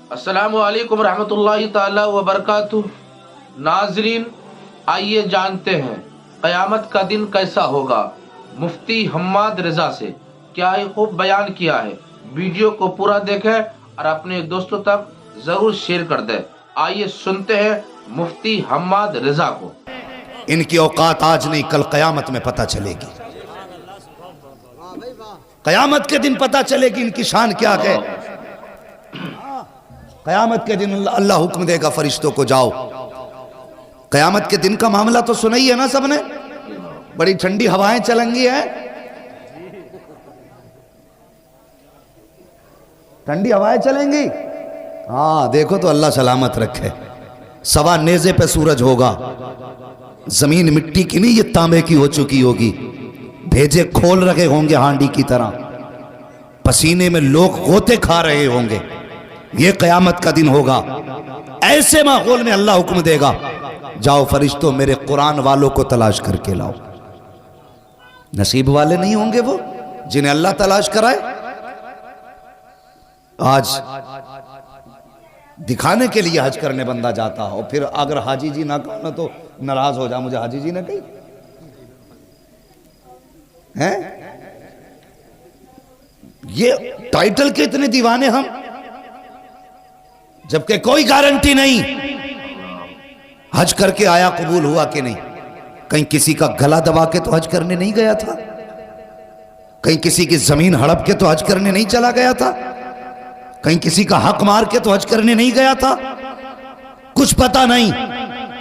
अस्सलामु अलैकुम रहमतुल्लाहि ताला व बरकातुहू। नाजरीन, आइए जानते हैं क़यामत का दिन कैसा होगा। मुफ्ती हम्माद रजा से क्या ही खूब बयान किया है। वीडियो को पूरा देखें और अपने दोस्तों तक जरूर शेयर कर दें। आइए सुनते हैं मुफ्ती हम्माद रजा को। इनकी औकात आज नहीं, कल क़यामत में पता चलेगी। क़यामत के दिन पता चलेगी इनकी शान क्या है। क़यामत के दिन अल्लाह हुक्म देगा फरिश्तों को, जाओ। क़यामत के दिन का मामला तो सुना ही है ना सबने। बड़ी ठंडी हवाएं चलेंगी हैं, ठंडी हवाएं चलेंगी। हाँ देखो तो अल्लाह सलामत रखे। सवा नेज़े पे सूरज होगा, जमीन मिट्टी की नहीं, ये तांबे की हो चुकी होगी। भेजे खोल रखे होंगे हांडी की तरह, पसीने में लोग गोते खा रहे होंगे। ये क़यामत का दिन होगा। ऐसे माहौल में अल्लाह हुक्म देगा, जाओ फरिश्तों मेरे कुरान वालों को तलाश करके लाओ। नसीब वाले नहीं होंगे वो जिन्हें अल्लाह तलाश कराए। आज दिखाने के लिए हज करने बंदा जाता हो, फिर अगर हाजी जी ना कहो ना तो नाराज हो जा, मुझे हाजी जी ने कही हैं। ये टाइटल के इतने दीवाने हम, जबकि कोई गारंटी नहीं हज करके आया कबूल हुआ कि नहीं। कहीं किसी का गला दबा के तो हज करने नहीं गया था, कहीं किसी की जमीन हड़प के तो हज करने नहीं चला गया था, कहीं किसी का हक मार के तो हज करने नहीं गया था। कुछ पता नहीं,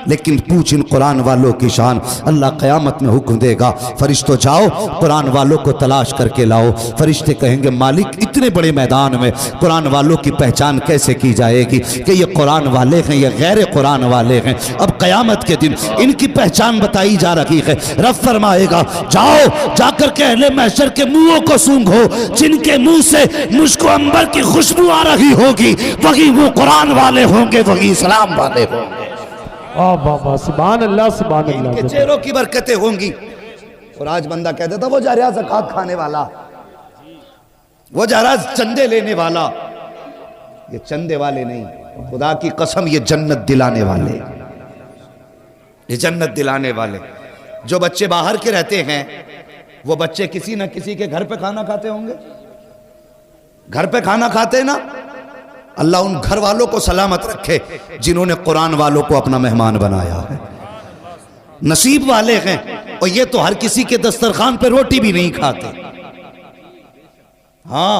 लेकिन पूछ इन कुरान वालों की शान। अल्लाह क़यामत में हुक्म देगा, फरिश्तों जाओ कुरान वालों को तलाश करके लाओ। फरिश्ते कहेंगे, मालिक इतने बड़े मैदान में कुरान वालों की पहचान कैसे की जाएगी कि ये कुरान वाले हैं या गैर कुरान वाले हैं। अब क़यामत के दिन इनकी पहचान बताई जा रही है। रब फरमाएगा, जाओ जाकर के अहले महशर के मुंहों को सूंघो, जिनके मुंह से मुझको अंबर की खुशबू आ रही होगी, वही वो कुरान वाले होंगे, वही इस्लाम वाले होंगे। सुभान अल्लाह, सुभान अल्लाह। इनके चेहरों की बरकतें होंगी। और आज बंदा कहता था वो जा रहा ज़कात खाने वाला, वो जा रहा चंदे लेने वाला। ये चंदे वाले नहीं, खुदा की कसम ये जन्नत दिलाने वाले, ये जन्नत दिलाने वाले। जो बच्चे बाहर के रहते हैं वो बच्चे किसी न किसी के घर पे खाना खाते होंगे, घर पे खाना खाते ना। अल्लाह उन घर वालों को सलामत रखे जिन्होंने कुरान वालों को अपना मेहमान बनाया है। नसीब वाले हैं। और ये तो हर किसी के दस्तरखान पे रोटी भी नहीं खाते। हाँ,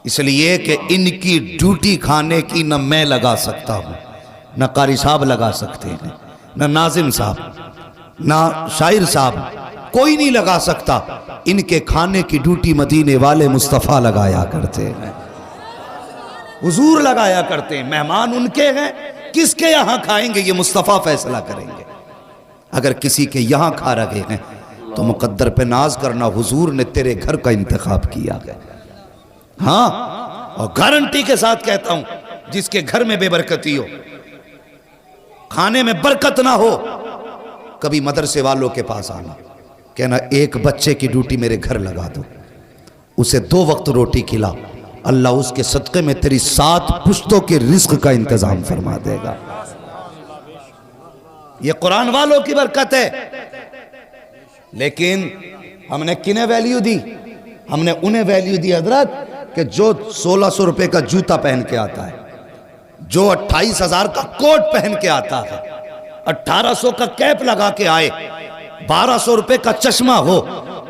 इसलिए कि इनकी ड्यूटी खाने की न मैं लगा सकता हूं, न कारी साहब लगा सकते हैं, न नाजिम साहब, न शायर साहब, कोई नहीं लगा सकता। इनके खाने की ड्यूटी मदीने वाले मुस्तफ़ा लगाया करते हैं, हुजूर लगाया करते हैं। मेहमान उनके हैं, किसके यहां खाएंगे ये मुस्तफ़ा फैसला करेंगे। अगर किसी के यहां खा रहे हैं तो मुकद्दर पे नाज करना, हुजूर ने तेरे घर का इंतखाब किया है। हाँ, और गारंटी के साथ कहता हूं, जिसके घर में बेबरकती हो, खाने में बरकत ना हो, कभी मदरसे वालों के पास आना, कहना एक बच्चे की ड्यूटी मेरे घर लगा दो, उसे 2 वक्त रोटी खिला, अल्लाह उसके सदक़े में तेरी 7 पुश्तों के रिस्क का इंतजाम फरमा देगा। ये कुरान वालों की बरकत है। लेकिन हमने किन्हें वैल्यू दी? हमने उन्हें वैल्यू दी हजरत कि जो 1600 रुपए का जूता पहन के आता है, जो 28,000 का कोट पहन के आता है, 1800 का कैप लगा के आए, 1200 रुपए का चश्मा हो,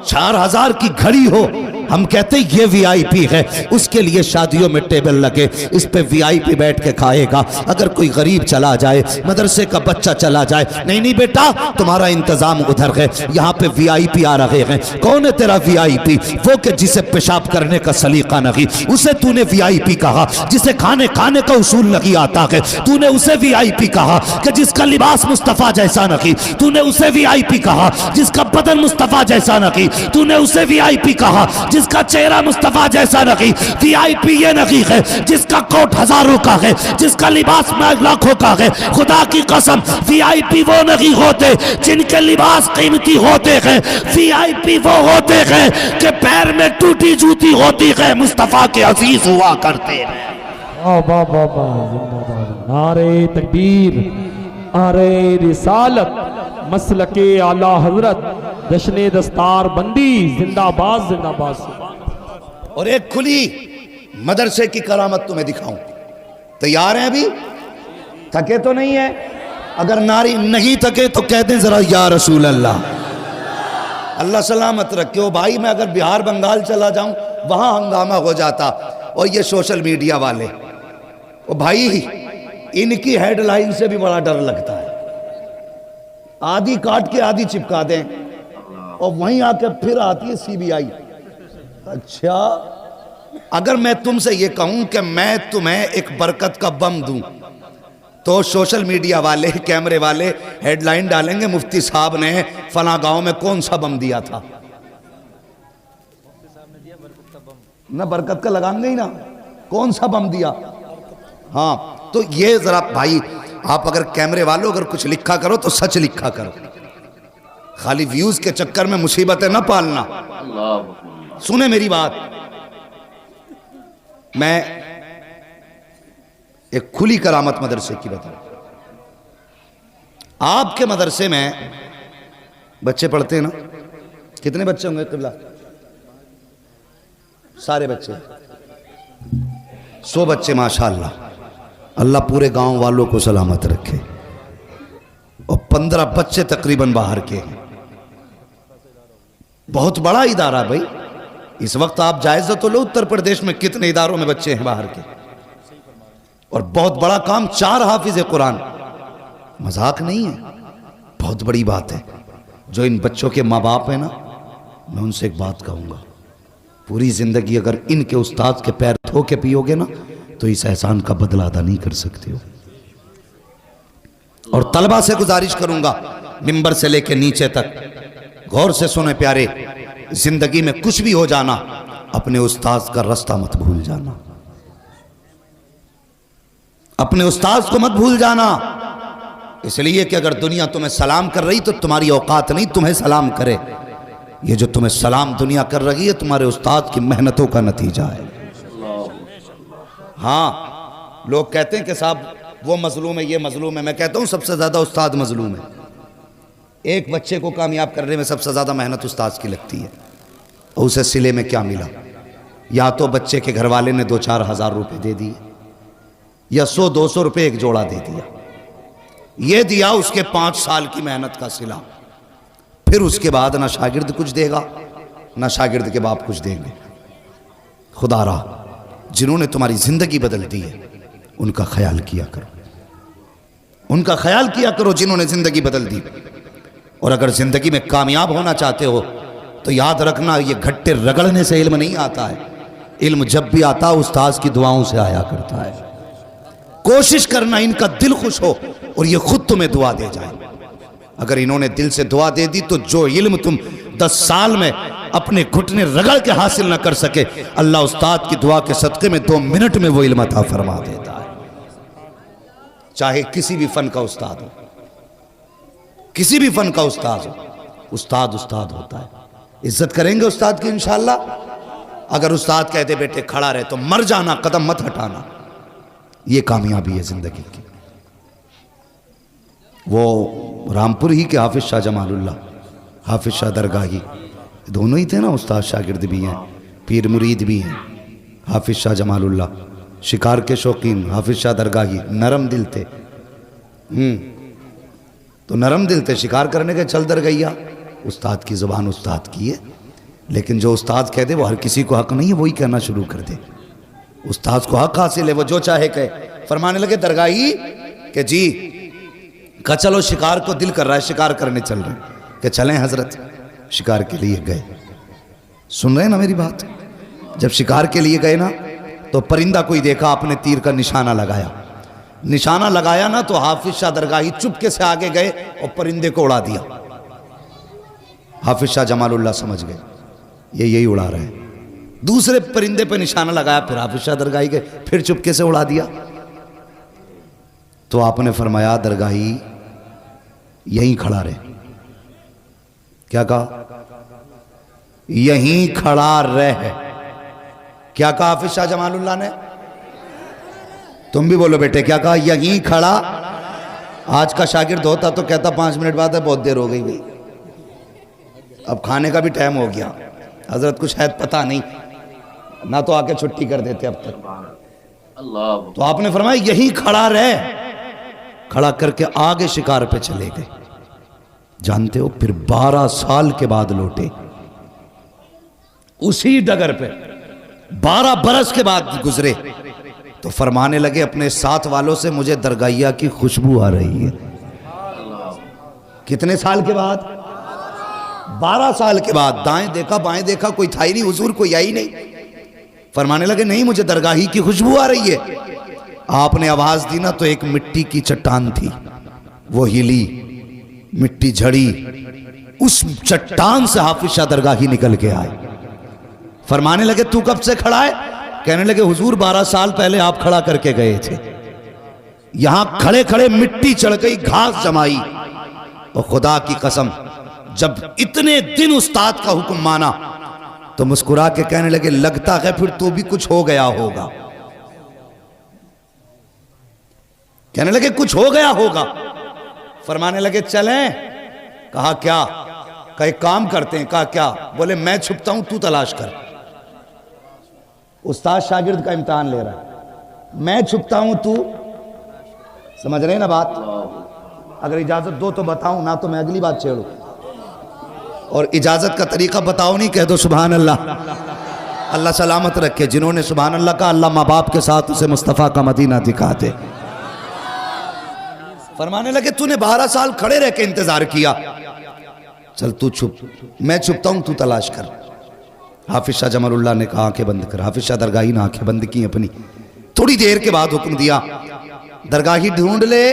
4000 की घड़ी हो, हम कहते ये वीआईपी है। उसके लिए शादियों में टेबल लगे, इस पे वीआईपी बैठ के खाएगा। अगर कोई गरीब चला जाए, मदरसे का बच्चा चला जाए, नहीं नहीं बेटा तुम्हारा इंतजाम उधर है, यहाँ पे वीआईपी आ रहे हैं। कौन है तेरा वीआईपी? वो कि जिसे पेशाब करने का सलीका नहीं, उसे तूने वीआईपी कहा। जिसे खाने खाने का उसूल नहीं आता है, तूने उसे वीआईपी कहा। कि जिसका लिबास मुस्तफ़ा जैसा नहीं, तूने उसे वीआईपी कहा। जिसका बदन मुस्तफ़ा जैसा नहीं, तूने उसे वीआईपी कहा। जिसका चेहरा मुस्तफा जैसा नहीं, वीआईपी ये नहीं है जिसका कोट हजारों का है, जिसका लिबास लाखों का है। खुदा की कसम, वीआईपी वो नहीं होते जिनके लिबास कीमती होते हैं। वीआईपी वो होते हैं कि पैर में टूटी जूती होती है, मुस्तफा के अजीज हुआ करते हैं। वाह वाह वाह वाह, जिंदाबाद। नारे तकबीर, नारे रिसालत, मसलके आला हजरत, जश्ने दस्तार बंदी, जिंदाबाद जिंदाबाद। सुभान। और एक खुली मदरसे की करामत तुम्हें दिखाऊं। तैयार हैं अभी? थके तो नहीं है? अगर नारी नहीं थके तो कह दें जरा या रसूल अल्लाह। अल्लाह सलामत रखे। ओ भाई, मैं अगर बिहार बंगाल चला जाऊं वहां हंगामा हो जाता। और ये सोशल मीडिया वाले, ओ भाई, इनकी हेडलाइन से भी बड़ा डर लगता है। आधी काट के आधी चिपका दें और वहीं आके फिर आती है सीबीआई। अच्छा, अगर मैं तुमसे ये कहूं कि मैं तुम्हें एक बरकत का बम दूं तो सोशल मीडिया वाले, कैमरे वाले हेडलाइन डालेंगे, मुफ्ती साहब ने फला गांव में कौन सा बम दिया था। ना बरकत का लगाएंगे ही ना, कौन सा बम दिया। हाँ, तो ये जरा भाई, आप अगर कैमरे वालों अगर कुछ लिखा करो तो सच लिखा करो। खाली व्यूज के चक्कर में मुसीबतें ना पालना। सुने मेरी बात, मैं एक खुली करामत मदरसे की बताऊं। आपके मदरसे में बच्चे पढ़ते हैं ना? कितने बच्चे होंगे किबला? सारे बच्चे 100 बच्चे माशाअल्लाह। अल्लाह पूरे गांव वालों को सलामत रखे। और 15 बच्चे तकरीबन बाहर के हैं। बहुत बड़ा इदारा भाई। इस वक्त आप जायजा तो लो, उत्तर प्रदेश में कितने इदारों में बच्चे हैं बाहर के। और बहुत बड़ा काम, 4 हाफिज कुरान। मजाक नहीं है, बहुत बड़ी बात है। जो इन बच्चों के माँ बाप हैं ना, मैं उनसे एक बात कहूंगा, पूरी जिंदगी अगर इनके उस्ताद के पैर धो के पियोगे ना तो इस एहसान का बदला अदा नहीं कर सकते हो। और तलबा से गुजारिश करूंगा, मिंबर से लेके नीचे तक गौर से सुने प्यारे, जिंदगी में कुछ भी हो जाना, अपने उस्ताद का रास्ता मत भूल जाना। अपने उस्ताद को मत भूल जाना। इसलिए कि अगर दुनिया तुम्हें सलाम कर रही तो तुम्हारी औकात नहीं तुम्हें सलाम करे। ये जो तुम्हें सलाम दुनिया कर रही है तुम्हारे उस्ताद की मेहनतों का नतीजा है। हाँ, लोग कहते हैं कि साहब वो मजलूम है, ये मजलूम है। मैं कहता हूं सबसे ज्यादा उस्ताद मजलूम है। एक बच्चे को कामयाब करने में सबसे ज्यादा मेहनत उस्ताद की लगती है। और उसे सिले में क्या मिला? या तो बच्चे के घर वाले ने 2-4 हज़ार रुपए दे दिए, या 100-200 रुपए एक जोड़ा दे दिया। ये दिया उसके 5 साल की मेहनत का सिला। फिर उसके बाद ना शागिर्द कुछ देगा, ना शागिर्द के बाप कुछ देंगे। खुदारा, जिन्होंने तुम्हारी जिंदगी बदल दी है उनका ख्याल किया करो, उनका ख्याल किया करो जिन्होंने जिंदगी बदल दी। और अगर जिंदगी में कामयाब होना चाहते हो तो याद रखना, ये घट्टे रगड़ने से इल्म नहीं आता है। इल्म जब भी आता उस्ताद की दुआओं से आया करता है। कोशिश करना इनका दिल खुश हो और ये खुद तुम्हें दुआ दे जाए। अगर इन्होंने दिल से दुआ दे दी तो जो इल्म तुम 10 साल में अपने घुटने रगड़ के हासिल न कर सके, अल्लाह उस्ताद की दुआ के सदक़े में 2 मिनट में वो इल्म अता फरमा देता है। चाहे किसी भी फन का उस्ताद हो, किसी भी फन का उस्ताद हो, उस्ताद उस्ताद होता है। इज्जत करेंगे उस्ताद की इंशाअल्लाह। अगर उस्ताद कहते बेटे खड़ा रहे तो मर जाना, कदम मत हटाना। ये कामयाबी है जिंदगी की। वो रामपुर ही के हाफिज शाह जमालुल्लाह, हाफिज शाह दरगाही, दोनों ही थे ना, उस्ताद शागिर्द भी हैं, पीर मुरीद भी हैं। हाफिज शाह जमालुल्लाह शिकार के शौकीन, हाफिज शाह दरगाही नरम दिल थे। तो नरम दिल थे, शिकार करने के चल दरगैया। उस्ताद की ज़ुबान उस्ताद की है, लेकिन जो उस्ताद कह दे वो हर किसी को हक नहीं है वही कहना शुरू कर दे। उस्ताद को हक हासिल है, वो जो चाहे कहे। फरमाने लगे दरगाही कि जी का चलो शिकार को दिल कर रहा है, शिकार करने चल रहे हैं, कि चलें हजरत। शिकार के लिए गए। सुन रहे हैं ना मेरी बात? जब शिकार के लिए गए ना तो परिंदा कोई देखा, अपने तीर का निशाना लगाया। निशाना लगाया ना तो हाफिज शाह दरगाही चुपके से आगे गए और परिंदे को उड़ा दिया। हाफिज शाह जमालुल्लाह समझ गए ये यही उड़ा रहे हैं। दूसरे परिंदे पे निशाना लगाया, फिर हाफिज शाह दरगाही गए, फिर चुपके से उड़ा दिया। तो आपने फरमाया दरगाही यहीं खड़ा रहे। क्या कहा? यहीं खड़ा रह। क्या कहा हाफिज शाह जमालुल्लाह ने? तुम भी बोलो बेटे, क्या कहा? यहीं खड़ा। आज का शागिर्द होता तो कहता 5 मिनट बाद है, बहुत देर हो गई भाई, अब खाने का भी टाइम हो गया, हजरत को शायद पता नहीं, ना तो आके छुट्टी कर देते अब तक। अल्लाह। तो आपने फरमाया यहीं खड़ा रहे, खड़ा करके आगे शिकार पे चले गए। जानते हो फिर 12 साल के बाद लौटे उसी डगर पे, 12 बरस के बाद गुजरे तो फरमाने लगे अपने साथ वालों से, मुझे दरगाहिया की खुशबू आ रही है। कितने साल के बाद? 12 साल के बाद। दाएं देखा बाएं देखा, कोई था ही नहीं, हुजूर कोई आई नहीं। फरमाने लगे नहीं, मुझे दरगाही की खुशबू आ रही है। आपने आवाज दी ना तो एक मिट्टी की चट्टान थी, वो हिली, मिट्टी झड़ी, उस चट्टान से हाफिज शाह दरगाही निकल के आए। फरमाने लगे तू कब से खड़ा है? कहने लगे हुजूर 12 साल पहले आप खड़ा करके गए थे, यहां खड़े खड़े मिट्टी चढ़ गई, घास जमाई, और खुदा की कसम जब इतने दिन उस्ताद का हुक्म माना तो मुस्कुरा के कहने लगे लगता है फिर तो भी कुछ हो गया होगा। कहने लगे कुछ हो गया होगा। फरमाने लगे चलें? कहा क्या? कहा एक काम करते हैं। कहा क्या? बोले मैं छुपता हूं, तू तलाश कर। उस्ताद शागिर्द का इम्तिहान ले रहा है, मैं छुपता हूं, तू समझ रहे ना बात? अगर इजाजत दो तो बताऊं, ना तो मैं अगली बात छेड़ू। और इजाजत का तरीका बताओ नहीं, कह दो सुभान अल्लाह, अल्लाह सलामत रखे। जिन्होंने सुभान अल्लाह का, अल्लाह माँ बाप के साथ उसे मुस्तफ़ा का मदीना दिखा दे। फरमाने लगे तूने 12 साल खड़े रह के इंतजार किया, चल तू छुप, मैं छुपता हूं, तू तलाश कर। हाफिज शाह जमालुल्लाह ने कहा आंखें बंद कर। हाफिज शाह दरगाही ने आंखें बंद की अपनी। थोड़ी देर के बाद हुक्म दिया दरगाही ढूंढ ले।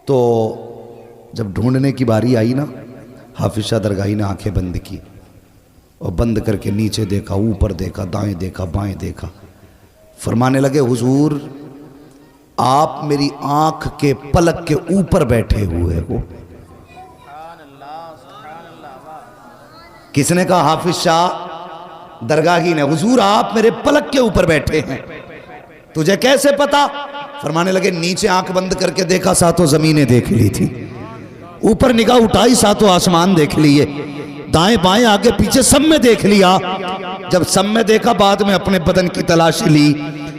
तो जब ढूंढने की बारी आई ना, हाफिज शाह दरगाही ने आंखें बंद की और बंद करके नीचे देखा, ऊपर देखा, दाएं देखा, बाएं देखा। फरमाने लगे हुजूर आप मेरी आंख के पलक के ऊपर बैठे हुए हो। किसने कहा? हाफिज शाह दरगाही ने। हुजूर आप मेरे पलक के ऊपर बैठे हैं, तुझे कैसे पता? फरमाने लगे नीचे आंख बंद करके देखा, सातों जमीनें देख ली थी, ऊपर निगाह उठाई, सातों आसमान देख लिए, दाएं बाएं आगे पीछे सब में देख लिया। जब सब में देखा, बाद में अपने बदन की तलाशी ली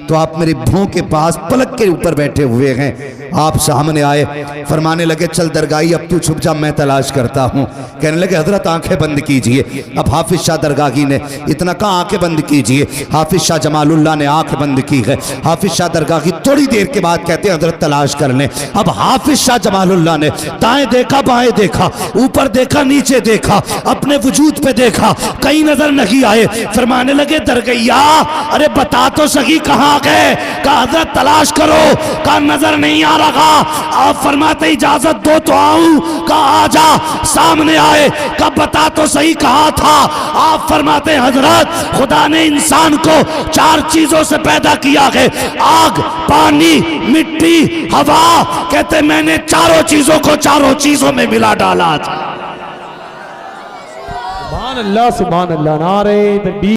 तो आप मेरी भौं के पास पलक के ऊपर बैठे हुए हैं। आप सामने आए, फरमाने लगे चल दरगाही अब तू छुप जा, मैं तलाश करता हूं। कहने लगे हजरत आंखें बंद कीजिए। अब हाफिज शाह दरगाही ने इतना कहा आंखें बंद कीजिए। हाफिज शाह जमालुल्लाह ने आंख बंद की है। हाफिज शाह दरगाही थोड़ी देर के बाद कहते हैं हजरत तलाश कर लें। अब हाफिज शाह जमालुल्लाह ने दाएं देखा, बाएं देखा, ऊपर देखा, नीचे देखा, अपने वजूद पे देखा, कहीं नजर नहीं आए। फरमाने लगे दरगैया अरे बता तो सही कहां गए? कहा हजरत तलाश करो। कहा नजर नहीं आ रहा। आप फरमाते इजाजत दो तो आऊं। कहा आजा। सामने आए, कहा बता तो सही कहा था? आप फरमाते हजरत खुदा ने इंसान को 4 चीजों से पैदा किया है, आग, पानी, मिट्टी, हवा। कहते मैंने चारों चीजों को चारों चीजों में मिला डाला था। सुभान अल्लाह, सुभान अल्लाह, नारे तकबीर।